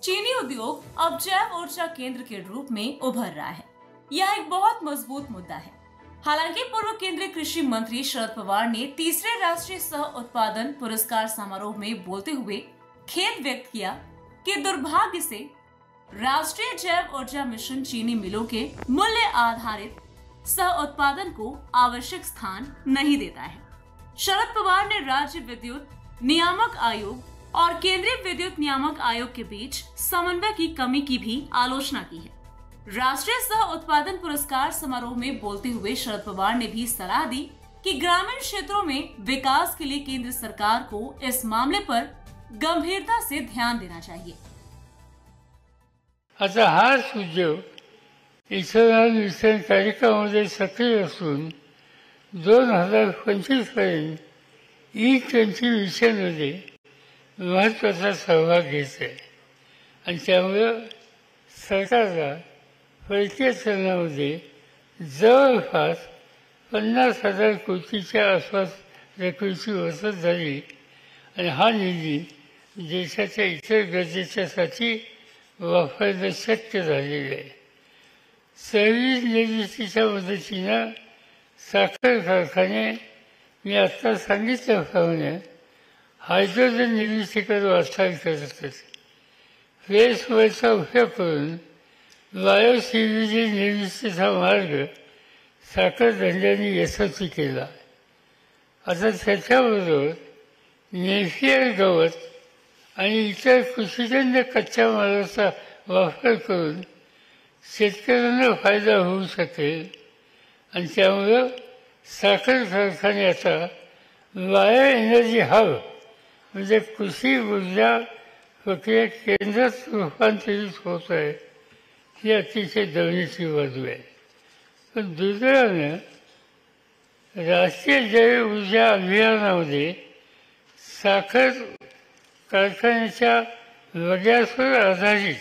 चीनी उद्योग अब जैव ऊर्जा केंद्र के रूप में उभर रहा है। यह एक बहुत मजबूत मुद्दा है। हालांकि पूर्व केंद्रीय कृषि मंत्री शरद पवार ने तीसरे राष्ट्रीय सह उत्पादन पुरस्कार समारोह में बोलते हुए खेद व्यक्त किया कि दुर्भाग्य से राष्ट्रीय जैव ऊर्जा मिशन चीनी मिलों के मूल्य आधारित सह उत्पादन को आवश्यक स्थान नहीं देता है। शरद पवार ने राज्य विद्युत नियामक आयोग और केंद्रीय विद्युत नियामक आयोग के बीच समन्वय की कमी की भी आलोचना की है। राष्ट्रीय सह उत्पादन पुरस्कार समारोह में बोलते हुए शरद पवार ने भी सलाह दी कि ग्रामीण क्षेत्रों में विकास के लिए केंद्र सरकार को इस मामले पर गंभीरता से ध्यान देना चाहिए। आता हाच उद्योग इथेनॉल मिशन कार्यक्रमामध्ये सक्रिय असून 2025 पर्यंत E20 मिशनमध्ये महत्त्वाचा सहभाग घेत आहे आणि त्यामुळे सरकारला परकीय चलनामध्ये जवळपास 50,000 कोटीच्या आसपास रकमेची वसूल झाली आणि हा निधी देशाच्या इतर गरजेच्यासाठी वापरणं शक्य झालेलं आहे। सर्व्हिस निर्मितीच्या मदतीनं साखर कारखाने मी आत्ता सांगितल्याप्रमाणे हायड्रोजन निर्मितीकडे वाटचाल करत होते। वेस्ट ऑइलचा उपयोग करून बायो CNG निर्मितीचा मार्ग साखर धंद्याने यशस्वी केला। आता त्याच्याबरोबर नेपियर गवत आणि इतर कृषीजन्य कच्च्या मालाचा वापर करून शेतकऱ्यांना फायदा होऊ शकेल आणि त्यामुळं साखर कारखाने आता बायो एनर्जी हब म्हणजे कृषी ऊर्जा प्रक्रिया केंद्रात रूपांतरित होत आहे। ही अतिशय दवणीची बाजू आहे। पण दुर्दैवानं राष्ट्रीय जैव ऊर्जा अभियानामध्ये साखर कारखान्याच्या वगैरेवर आधारित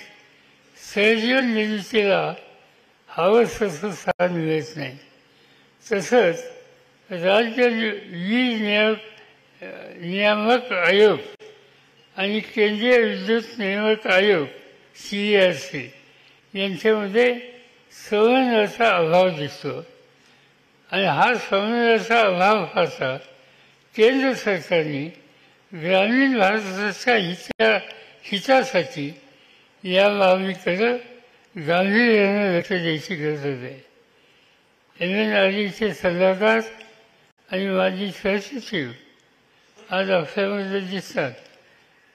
सहजीवन निर्मितीला हवं तसं स्थान मिळत नाही। तसंच राज्य वीज नियामक आयोग आणि केंद्रीय विद्युत नियामक आयोग CERC यांच्यामध्ये समन्वयाचा अभाव दिसतो आणि हा समन्वयाचा अभाव पाहता केंद्र सरकारने ग्रामीण भारताच्या हितासाठी या बाबीकडे गांभीर्याने लक्ष द्यायची गरज आहे। MNREचे सल्लागार आणि माजी सहसचिव आज अफव्यामध्ये दिसतात।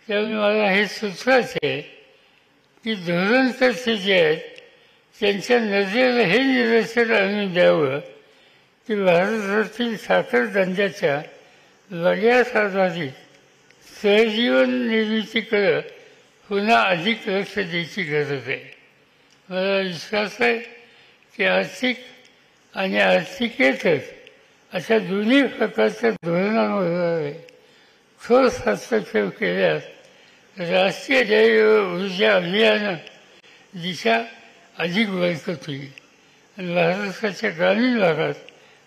त्यामुळे मला हे सुचवायचं आहे की धोरणकर्ते जे आहेत त्यांच्या नजरेला हे निदर्शन आणून द्यावं की भारतातील साखर धंद्याच्या वगैरे आधारित सहजीवन निर्मितीकडे पुन्हा अधिक लक्ष द्यायची गरज आहे। मला विश्वास आहे की आर्थिक आणि आर्थिकेतर अशा दोन्ही प्रकारच्या धोरणांवर ठोस हस्तक्षेप केल्यास राष्ट्रीय जैव ऊर्जा अभियान दिशा अधिक बळकट होईल आणि महाराष्ट्राच्या ग्रामीण भागात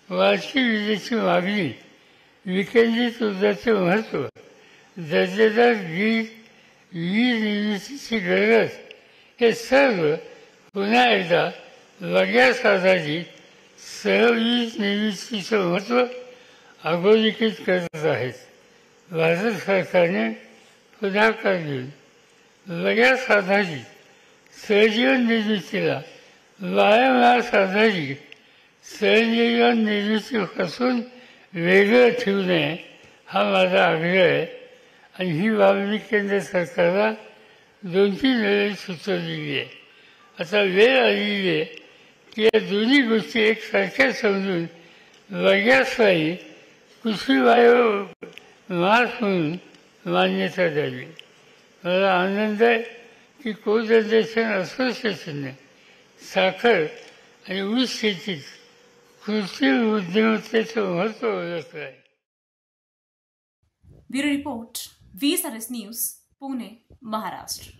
वाढती विजेची मागणी, विकेंद्रित ऊर्जाचे महत्त्व, दर्जेदार वीज निर्मितीची गरज हे सर्व पुन्हा एकदा वगैरे आधारित सहवीज निर्मितीचं महत्त्व अधोरेखित करत आहेत। भारत सरकारने पुढाकार घेऊन वगैरे आधारित सहजीवन निर्मितीला बायोमास आधारित सहजीवन निर्मितीपासून वेगळं ठेवू नये हा माझा आग्रह आहे आणि ही बाब मी केंद्र सरकारला 2-3 वेळेस सुचवलेली आहे। आता वेळ आलेली आहे की या दोन्ही गोष्टी एकसारख्या समजून वगैरे कृषी बायो मास म्हणून मान्यता द्यावी। मला आनंद आहे की कोजनरेशन असोसिएशनने साखर आणि ऊस शेतीत कृत्रिम बुद्धिमत्तेचं महत्त्व ओळखलं आहे। Bureau report, VSRS news, Pune, Maharashtra.